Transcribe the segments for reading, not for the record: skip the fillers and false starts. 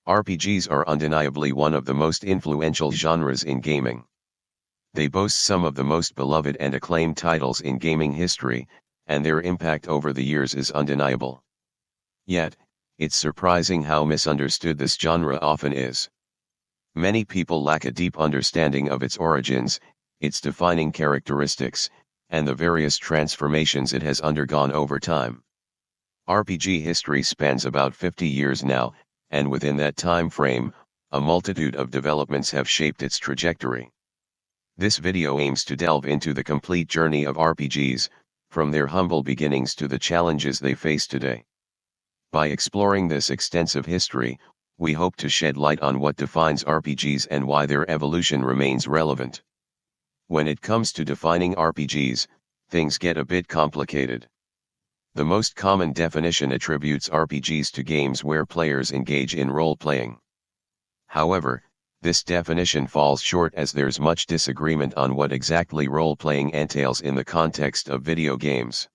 RPGs are undeniably one of the most influential genres in gaming. They boast some of the most beloved and acclaimed titles in gaming history, and their impact over the years is undeniable. Yet, it's surprising how misunderstood this genre often is. Many people lack a deep understanding of its origins, its defining characteristics, and the various transformations it has undergone over time. RPG history spans about 50 years now, and within that time frame, a multitude of developments have shaped its trajectory. This video aims to delve into the complete journey of RPGs, from their humble beginnings to the challenges they face today. By exploring this extensive history, we hope to shed light on what defines RPGs and why their evolution remains relevant. When it comes to defining RPGs, things get a bit complicated. The most common definition attributes RPGs to games where players engage in role-playing. However, this definition falls short as there's much disagreement on what exactly role-playing entails in the context of video games.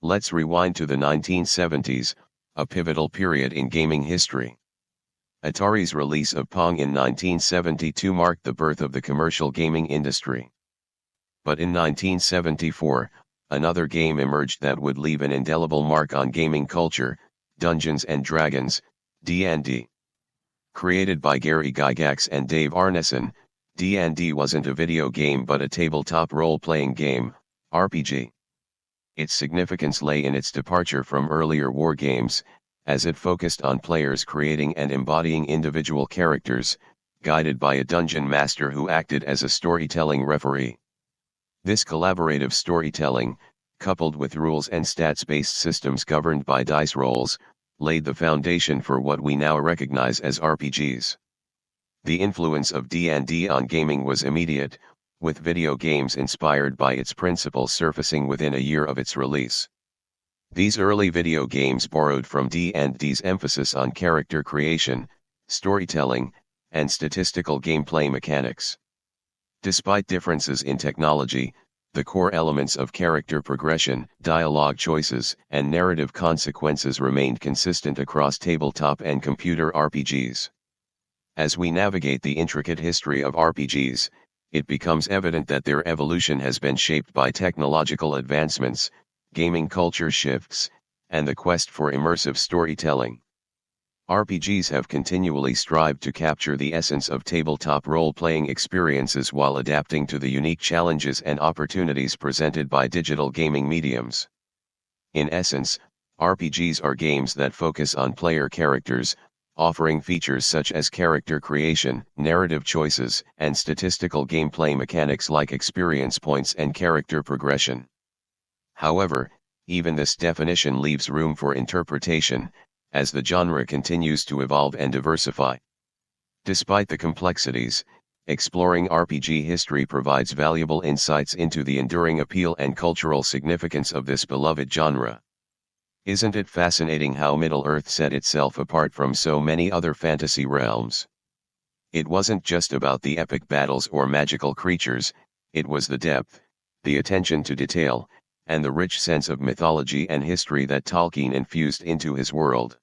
Let's rewind to the 1970s, a pivotal period in gaming history. Atari's release of Pong in 1972 marked the birth of the commercial gaming industry. But in 1974, another game emerged that would leave an indelible mark on gaming culture, Dungeons & Dragons, D&D. Created by Gary Gygax and Dave Arneson, D&D wasn't a video game but a tabletop role-playing game, RPG. Its significance lay in its departure from earlier war games, as it focused on players creating and embodying individual characters, guided by a dungeon master who acted as a storytelling referee. This collaborative storytelling, coupled with rules and stats-based systems governed by dice rolls, laid the foundation for what we now recognize as RPGs. The influence of D&D on gaming was immediate, with video games inspired by its principles surfacing within a year of its release. These early video games borrowed from D&D's emphasis on character creation, storytelling, and statistical gameplay mechanics. Despite differences in technology, the core elements of character progression, dialogue choices, and narrative consequences remained consistent across tabletop and computer RPGs. As we navigate the intricate history of RPGs, it becomes evident that their evolution has been shaped by technological advancements, gaming culture shifts, and the quest for immersive storytelling. RPGs have continually strived to capture the essence of tabletop role-playing experiences while adapting to the unique challenges and opportunities presented by digital gaming mediums. In essence, RPGs are games that focus on player characters, offering features such as character creation, narrative choices, and statistical gameplay mechanics like experience points and character progression. However, even this definition leaves room for interpretation, as the genre continues to evolve and diversify. Despite the complexities, exploring RPG history provides valuable insights into the enduring appeal and cultural significance of this beloved genre. Isn't it fascinating how Middle-earth set itself apart from so many other fantasy realms? It wasn't just about the epic battles or magical creatures, it was the depth, the attention to detail, and the rich sense of mythology and history that Tolkien infused into his world.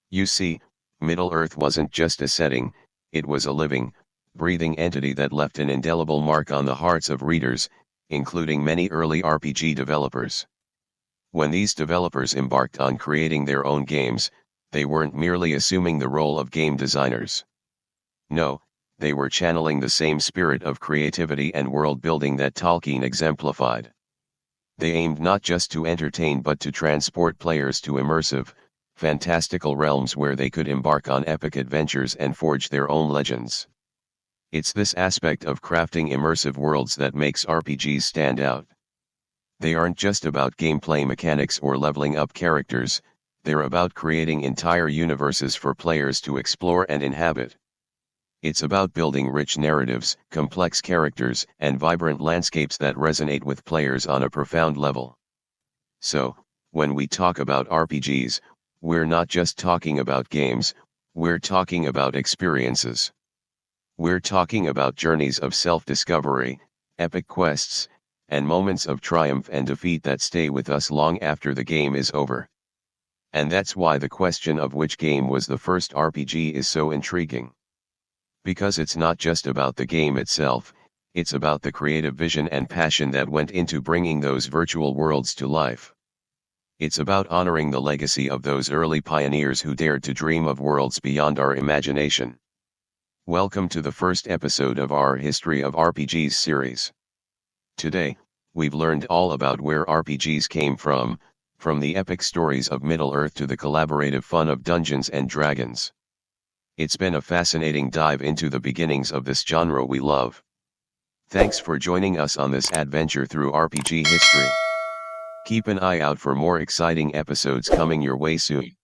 You see, Middle-earth wasn't just a setting, it was a living, breathing entity that left an indelible mark on the hearts of readers, including many early RPG developers. When these developers embarked on creating their own games, they weren't merely assuming the role of game designers. No, they were channeling the same spirit of creativity and world-building that Tolkien exemplified. They aimed not just to entertain but to transport players to immersive, fantastical realms where they could embark on epic adventures and forge their own legends. It's this aspect of crafting immersive worlds that makes RPGs stand out. They aren't just about gameplay mechanics or leveling up characters, they're about creating entire universes for players to explore and inhabit. It's about building rich narratives, complex characters, and vibrant landscapes that resonate with players on a profound level. So, when we talk about RPGs, we're not just talking about games, we're talking about experiences. We're talking about journeys of self-discovery, epic quests, and moments of triumph and defeat that stay with us long after the game is over. And that's why the question of which game was the first RPG is so intriguing. Because it's not just about the game itself, it's about the creative vision and passion that went into bringing those virtual worlds to life. It's about honoring the legacy of those early pioneers who dared to dream of worlds beyond our imagination. Welcome to the first episode of our History of RPGs series. Today, we've learned all about where RPGs came from the epic stories of Middle-earth to the collaborative fun of Dungeons and Dragons. It's been a fascinating dive into the beginnings of this genre we love. Thanks for joining us on this adventure through RPG history. Keep an eye out for more exciting episodes coming your way soon.